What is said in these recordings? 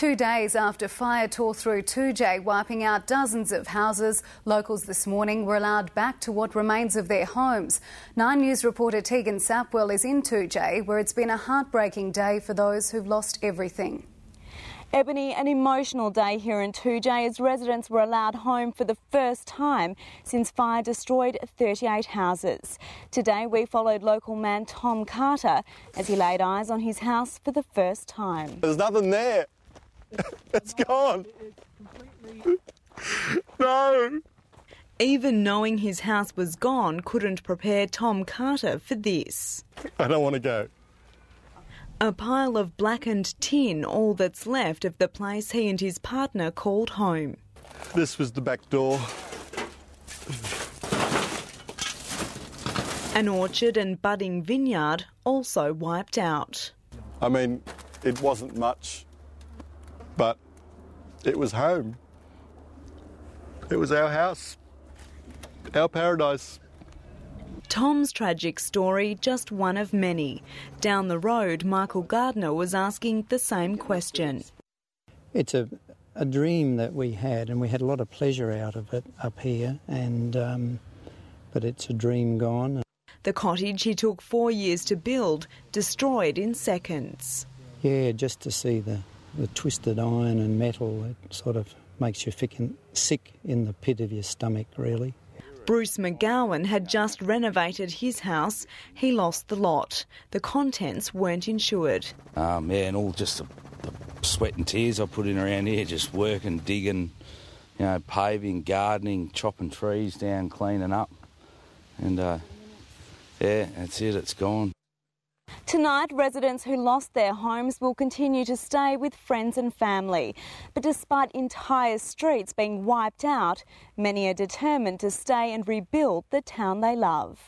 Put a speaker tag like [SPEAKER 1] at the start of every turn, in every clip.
[SPEAKER 1] 2 days after fire tore through Toodyay, wiping out dozens of houses, locals this morning were allowed back to what remains of their homes. 9 News reporter Tegan Sapwell is in Toodyay, where it's been a heartbreaking day for those who've lost everything.
[SPEAKER 2] Ebony, an emotional day here in Toodyay as residents were allowed home for the first time since fire destroyed 38 houses. Today we followed local man Tom Carter as he laid eyes on his house for the first time.
[SPEAKER 3] There's nothing there. It's gone. No.
[SPEAKER 2] Even knowing his house was gone couldn't prepare Tom Carter for this.
[SPEAKER 3] I don't want to go.
[SPEAKER 2] A pile of blackened tin, all that's left of the place he and his partner called home.
[SPEAKER 3] This was the back door.
[SPEAKER 2] An orchard and budding vineyard also wiped out.
[SPEAKER 3] I mean, it wasn't much, but it was home. It was our house, our paradise.
[SPEAKER 2] Tom's tragic story, just one of many. Down the road, Michael Gardner was asking the same question.
[SPEAKER 4] It's a dream that we had, and we had a lot of pleasure out of it up here, and but it's a dream gone.
[SPEAKER 2] The cottage he took 4 years to build, destroyed in seconds.
[SPEAKER 4] Yeah, just to see the twisted iron and metal, it sort of makes you sick in the pit of your stomach, really.
[SPEAKER 2] Bruce McGowan had just renovated his house. He lost the lot. The contents weren't insured.
[SPEAKER 5] And all just the sweat and tears I put in around here, just working, digging, paving, gardening, chopping trees down, cleaning up. And, that's it, it's gone.
[SPEAKER 2] Tonight, residents who lost their homes will continue to stay with friends and family. But despite entire streets being wiped out, many are determined to stay and rebuild the town they love.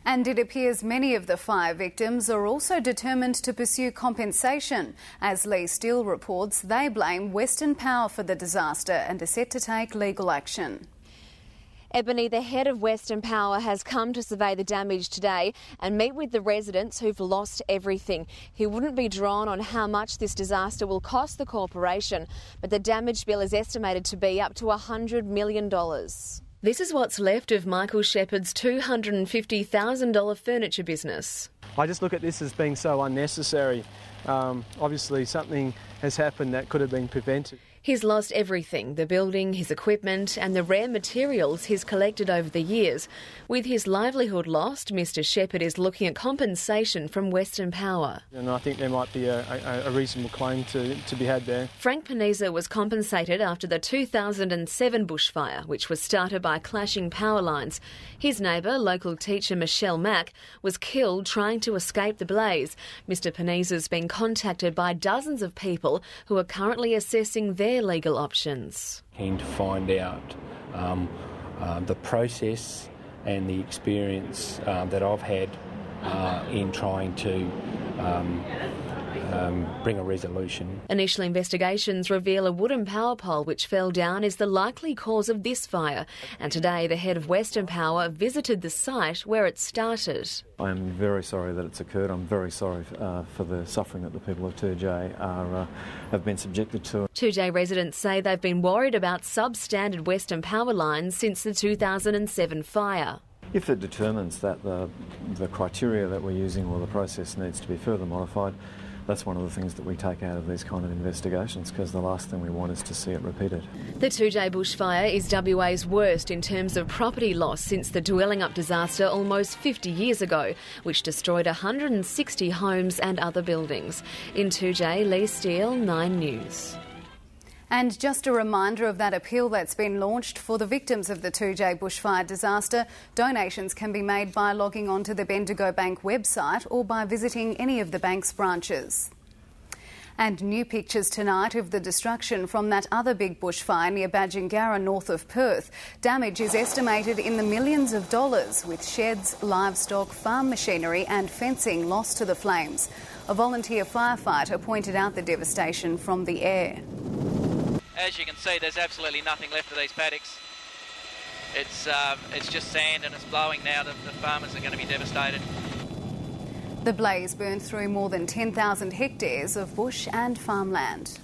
[SPEAKER 1] And it appears many of the fire victims are also determined to pursue compensation. As Lee Steele reports, they blame Western Power for the disaster and are set to take legal action.
[SPEAKER 6] Ebony, the head of Western Power, has come to survey the damage today and meet with the residents who've lost everything. He wouldn't be drawn on how much this disaster will cost the corporation, but the damage bill is estimated to be up to $100 million. This is what's left of Michael Shepherd's $250,000 furniture business.
[SPEAKER 7] I just look at this as being so unnecessary. Obviously something has happened that could have been prevented.
[SPEAKER 6] He's lost everything, the building, his equipment and the rare materials he's collected over the years. With his livelihood lost, Mr Shepherd is looking at compensation from Western Power.
[SPEAKER 7] And I think there might be a reasonable claim to be had there.
[SPEAKER 6] Frank Panizza was compensated after the 2007 bushfire, which was started by clashing power lines. His neighbour, local teacher Michelle Mack, was killed trying to escape the blaze. Mr Panizza's been contacted by dozens of people who are currently assessing their legal options.
[SPEAKER 8] Keen to find out the process and the experience that I've had in trying to bring a resolution.
[SPEAKER 6] Initial investigations reveal a wooden power pole which fell down is the likely cause of this fire, and today the head of Western Power visited the site where it started.
[SPEAKER 9] I am very sorry that it's occurred. I'm very sorry for the suffering that the people of Toodyay have been subjected to.
[SPEAKER 6] Toodyay residents say they've been worried about substandard Western Power lines since the 2007 fire.
[SPEAKER 9] If it determines that the criteria that we're using or the process needs to be further modified, that's one of the things that we take out of these kind of investigations, because the last thing we want is to see it repeated.
[SPEAKER 6] The Toodyay bushfire is WA's worst in terms of property loss since the Dwellingup disaster almost 50 years ago, which destroyed 160 homes and other buildings. In Toodyay, Lee Steele, 9 News.
[SPEAKER 1] And just a reminder of that appeal that's been launched for the victims of the Toodyay bushfire disaster. Donations can be made by logging onto the Bendigo Bank website or by visiting any of the bank's branches. And new pictures tonight of the destruction from that other big bushfire near Badgingarra, north of Perth. Damage is estimated in the millions of dollars, with sheds, livestock, farm machinery and fencing lost to the flames. A volunteer firefighter pointed out the devastation from the air.
[SPEAKER 10] As you can see, there's absolutely nothing left of these paddocks. It's just sand and it's blowing now. The farmers are going to be devastated.
[SPEAKER 1] The blaze burned through more than 10,000 hectares of bush and farmland.